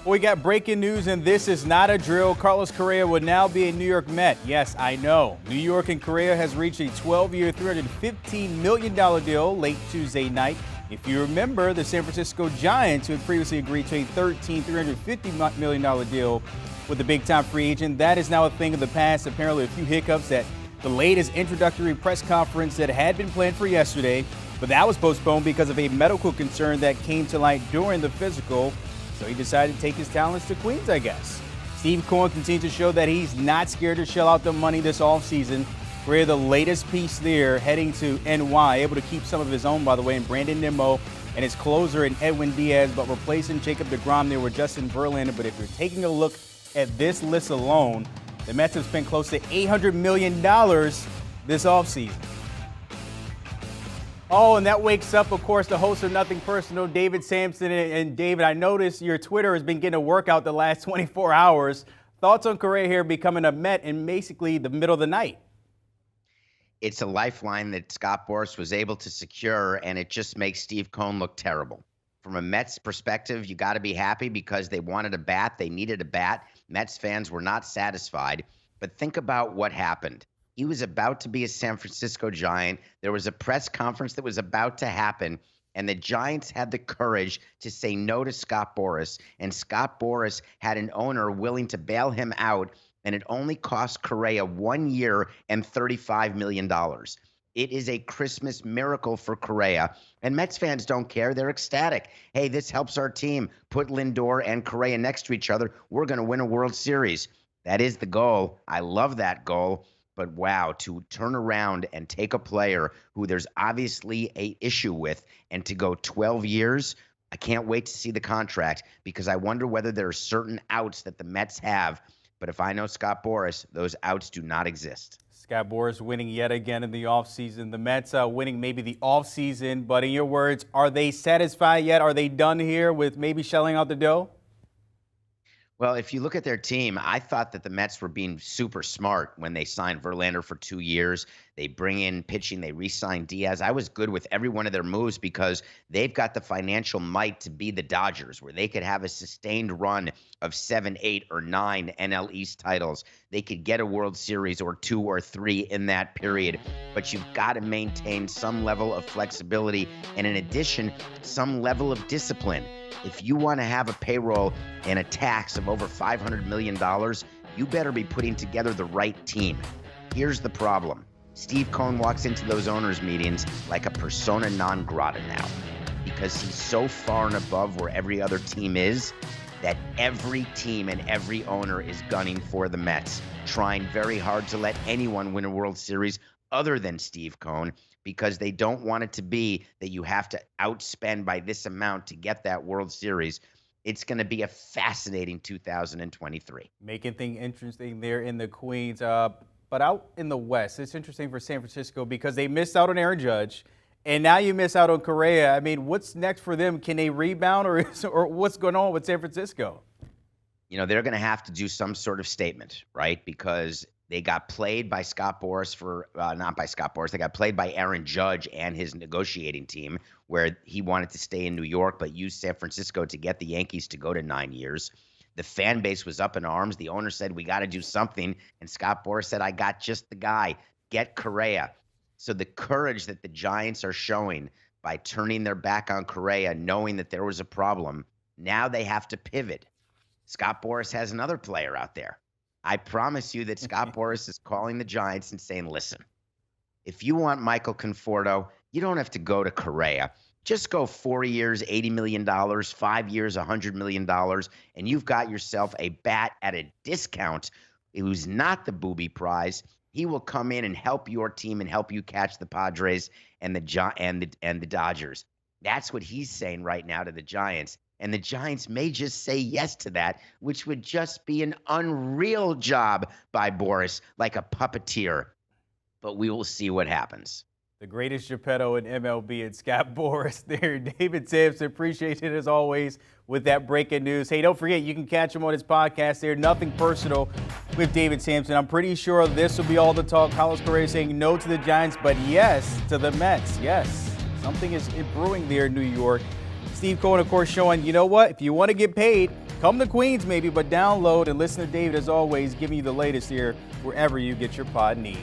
We got breaking news, and this is not a drill. Carlos Correa would now be a New York Met. Yes, I know. New York and Correa has reached a 12-year, $315 million deal late Tuesday night. If you remember, the San Francisco Giants, who had previously agreed to a $350 million deal with the big-time free agent, that is now a thing of the past. Apparently, a few hiccups that delayed his introductory press conference that had been planned for yesterday, but that was postponed because of a medical concern that came to light during the physical. So he decided to take his talents to Queens, I guess. Steve Cohen continues to show that he's not scared to shell out the money this offseason. We're the latest piece there, heading to NY, able to keep some of his own, by the way, in Brandon Nimmo and his closer in Edwin Diaz, but replacing Jacob deGrom there with Justin Verlander. But if you're taking a look at this list alone, the Mets have spent close to $800 million this offseason. Oh, and that wakes up, of course, the host of Nothing Personal, David Sampson. And David, I noticed your Twitter has been getting a workout the last 24 hours. Thoughts on Correa here becoming a Met in basically the middle of the night? It's a lifeline that Scott Boras was able to secure, and it just makes Steve Cohen look terrible. From a Mets perspective, you got to be happy because they wanted a bat. They needed a bat. Mets fans were not satisfied. But think about what happened. He was about to be a San Francisco Giant. There was a press conference that was about to happen, and the Giants had the courage to say no to Scott Boras, and Scott Boras had an owner willing to bail him out, and it only cost Correa 1 year and $35 million. It is a Christmas miracle for Correa, and Mets fans don't care. They're ecstatic. Hey, this helps our team. Put Lindor and Correa next to each other. We're going to win a World Series. That is the goal. I love that goal. But wow, to turn around and take a player who there's obviously a issue with and to go 12 years, I can't wait to see the contract because I wonder whether there are certain outs that the Mets have. But if I know Scott Boras, those outs do not exist. Scott Boras winning yet again in the offseason. The Mets winning maybe the offseason, but in your words, are they satisfied yet? Are they done here with maybe shelling out the dough? Well, if you look at their team, I thought that the Mets were being super smart when they signed Verlander for 2 years. They bring in pitching. They re-signed Diaz. I was good with every one of their moves because they've got the financial might to be the Dodgers, where they could have a sustained run of 7, 8, or 9 NL East titles. They could get a World Series or 2 or 3 in that period. But you've got to maintain some level of flexibility and, in addition, some level of discipline. If you want to have a payroll and a tax of over $500 million, you better be putting together the right team. Here's the problem. Steve Cohen walks into those owners' meetings like a persona non grata now because he's so far and above where every other team is that every team and every owner is gunning for the Mets, trying very hard to let anyone win a World Series other than Steve Cohen, because they don't want it to be that you have to outspend by this amount to get that World Series. It's going to be a fascinating 2023. Making things interesting there in the Queens. But out in the West, it's interesting for San Francisco because they missed out on Aaron Judge, and now you miss out on Correa. I mean, what's next for them? Can they rebound, or what's going on with San Francisco? You know, they're going to have to do some sort of statement, right? Because they got played by Scott Boras not by Scott Boras. They got played by Aaron Judge and his negotiating team, where he wanted to stay in New York but used San Francisco to get the Yankees to go to 9 years. The fan base was up in arms. The owner said, we got to do something. And Scott Boras said, I got just the guy. Get Correa. So the courage that the Giants are showing by turning their back on Correa, knowing that there was a problem, now they have to pivot. Scott Boras has another player out there. I promise you that Scott Boras is calling the Giants and saying, listen, if you want Michael Conforto, you don't have to go to Correa. Just go 4 years, $80 million, 5 years, $100 million, and you've got yourself a bat at a discount who's not the booby prize. He will come in and help your team and help you catch the Padres and the Dodgers. That's what he's saying right now to the Giants. And the Giants may just say yes to that, which would just be an unreal job by Boras, like a puppeteer. But we will see what happens. The greatest Geppetto in MLB, and Scott Boras there. David Sampson, appreciate it as always with that breaking news. Hey, don't forget, you can catch him on his podcast there, Nothing Personal with David Sampson. I'm pretty sure this will be all the talk. Carlos Correa saying no to the Giants, but yes to the Mets. Yes, something is brewing there in New York. Steve Cohen, of course, showing, you know what, if you want to get paid, Come to Queens maybe, but download and listen to David as always, giving you the latest here wherever you get your pod needs.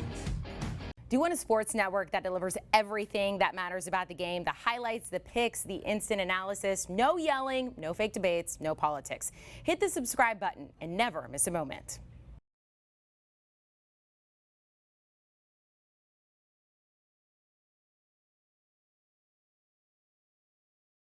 Do you want a sports network that delivers everything that matters about the game? The highlights, the picks, the instant analysis, no yelling, no fake debates, no politics. Hit the subscribe button and never miss a moment.